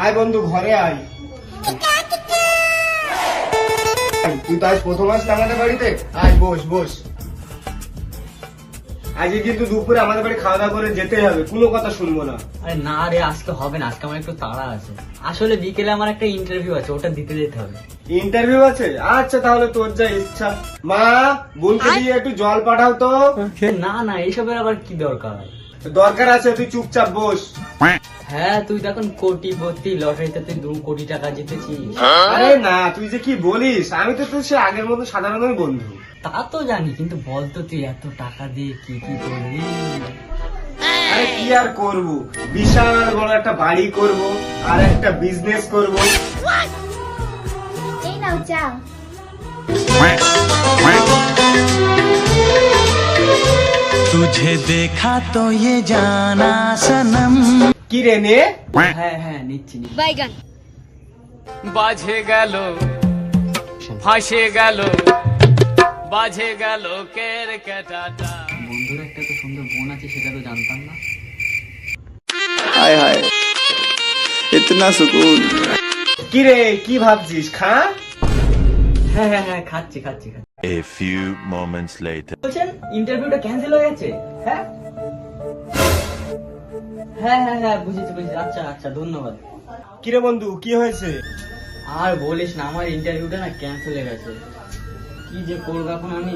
আয় বন্ধু ঘরে আয়। তুই তো আজ প্রথম আসলি আমাদের বাড়িতে, আয় বস বস। আজকে কিন্তু দুপুরে আমাদের বাড়ি খাওয়া দাওয়া করে যেতে হবে, কোনো কথা শুনবো না। আরে না রে, আজকে হবে না, আজকে আমার একটু তাড়া আছে। আসলে বিকেলে আমার একটা ইন্টারভিউ আছে, ওটা দিতে যেতে হবে। ইন্টারভিউ আছে? আচ্ছা তাহলে তোর যা ইচ্ছা। মা বোনকে দিয়ে একটু জল পাঠাও তো। না না, এইসবের আবার কি দরকার? দরকার আছে, তুই চুপচাপ বস। হ্যাঁ, তুই তো এখন কোটিপতি, লটারিতে তুই 2 কোটি টাকা জিতেছিস। আরে না, তুই যে কি বলিস, আমি তো তোর সে আগের মতো সাধারণই বন্ধু। তা তো জানি, কিন্তু বলতো তুই এত টাকা দিয়ে কি কি করবি? আরে কি আর করব, বিশাল বড় একটা বাড়ি করব আর একটা বিজনেস করব। এই নাও চা। तुझे देखा तो ये जाना सनम। কি রে নে? হ্যাঁ হ্যাঁ, নিচ্ছি নিচ্ছি। বাইগান। বাজে গেল, ফাঁসে গেল, বাজে গেল কেরকেটাটা। বন্ধুর একটা তো সুন্দর বোন আছে, সেটা তো জানতাম না। हाय हाय इतना सुकून। কি রে কি ভাবছিস, খা। হ্যাঁ হ্যাঁ হ্যাঁ, খাচ্ছি খাচ্ছি খাচ্ছি। A few moments later. বলছেন ইন্টারভিউটা ক্যান্সেল হয়ে গেছে? হ্যাঁ হ্যাঁ হ্যাঁ হ্যাঁ, বুঝেছি বুঝেছি। আচ্ছা আচ্ছা, ধন্যবাদ। কি রে বন্ধু কি হয়েছে? আর বলিস না, আমার ইন্টারভিউটা না ক্যান্সেল হয়ে গেছে। কি যে করবো এখন আমি।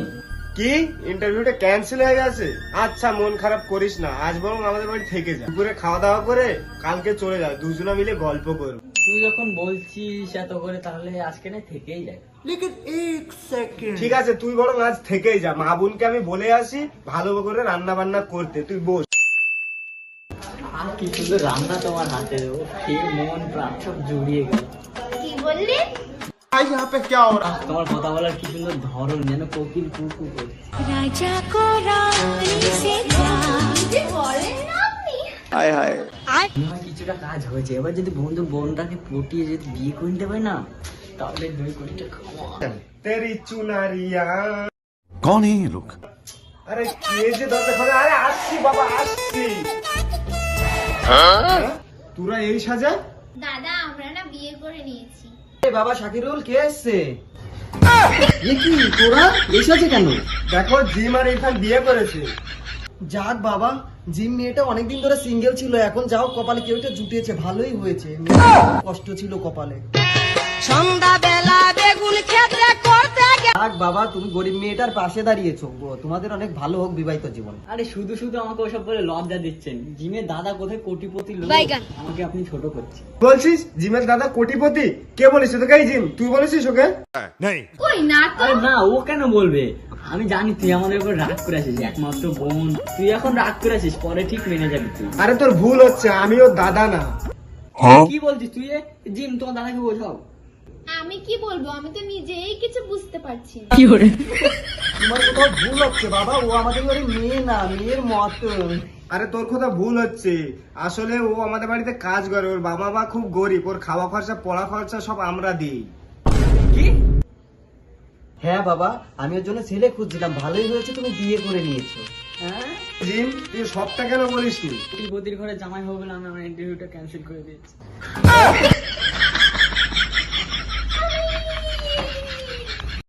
কি ইন্টারভিউটা ক্যান্সেল হয়ে গেছে? আচ্ছা মন খারাপ করিস না, আজ বরং আমাদের বাড়ি থেকে যা, দুপুরে খাওয়া দাওয়া করে কালকে চলে যা, দুজনে মিলে গল্প করব। তুই যখন বলছিস এত করে, তাহলে আজকে না থেকেই যায়। ঠিক আছে তুই বরং আজ থেকেই যা, মা বোনকে আমি বলে আসি ভালো করে রান্না বান্না করতে, তুই বস। আর কি সুন্দর রান্না তোমার হাতে, খেয়ে মন প্রাণ সব জুড়িয়ে গেল। কি বললি? তোমার কথা বলার কি সুন্দর ধরন, যেন কোকিল কুকু করে। রাজা কো রানী সে যা বলেন না আপনি। हाय हाय মনে হয় কিছুটা কাজ হয়েছে। এবার যদি বন্ধু বোনটাকে পটিয়ে যদি বিয়ে করে নিতে পারে না, তাহলে 2 কোটি টাকা। তেরি চুনারিয়া। कौन है ये लोग? আরে কে যে দরজা খোলে? আরে আসছি বাবা আসছি। হ্যাঁ? তোরা এই সাজা? দাদা আমরা না বিয়ে করে নিয়েছি। বাবা শাকিরুল, কে এসছে? এ কি তোরা এসেছে কেন? দেখো জিম আর ইরফান বিয়ে করেছে। যাক বাবা, জিম মেয়েটা অনেকদিন ধরে সিঙ্গেল ছিল, এখন যাও কপালে কেউ একটা জুটিয়েছে, ভালোই হয়েছে। মেয়েটার খুব কষ্ট ছিল কপালে। যাক বাবা, তুমি গরিব মেয়েটার পাশে দাঁড়িয়েছো, তোমাদের অনেক ভালো হোক বিবাহিত জীবন। আরে শুধু শুধু আমাকে ওসব বলে লজ্জা দিচ্ছেন। জিমের দাদা কোথায় কোটিপতি লোক, আমাকে আপনি ছোট করছেন। বলছিস জিমের দাদা কোটিপতি? কে বলিস তোকে এই জিম? তুই বলেছিস ওকে? কই না তো। আরে না, ও কেন বলবে? আমি জানি তুই আমাদের উপর রাগ করে আসিস, একমাত্র বোন তুই এখন রাগ করে আসিস, পরে ঠিক মেনে যাবি তুই। আরে তোর ভুল হচ্ছে, আমি ওর দাদা না। কি বলছিস তুই? জিম তোমার দাদাকে বোঝাও। আমি কি বলবো, আমি তো নিজেই কিছু বুঝতে পারছি না। তোমার কোথাও ভুল হচ্ছে বাবা, ও আমাদের বাড়ির মেয়ে না, মেয়ের মতন। আরে তোর কথা ভুল হচ্ছে, আসলে ও আমাদের বাড়িতে কাজ করে, ওর বাবা মা খুব গরিব, ওর খাওয়া খরচা পড়া খরচা সব আমরা দিই। কি? হ্যাঁ বাবা, আমি ওর জন্য ছেলে খুঁজছিলাম, ভালোই হয়েছে তুমি বিয়ে করে নিয়েছো। হ্যাঁ, জিম তুই সবটা কেন বলিস নি? কোটিপতির ঘরে জামাই হবে বলে আমি আমার ইন্টারভিউটা ক্যান্সেল করে দিয়েছি।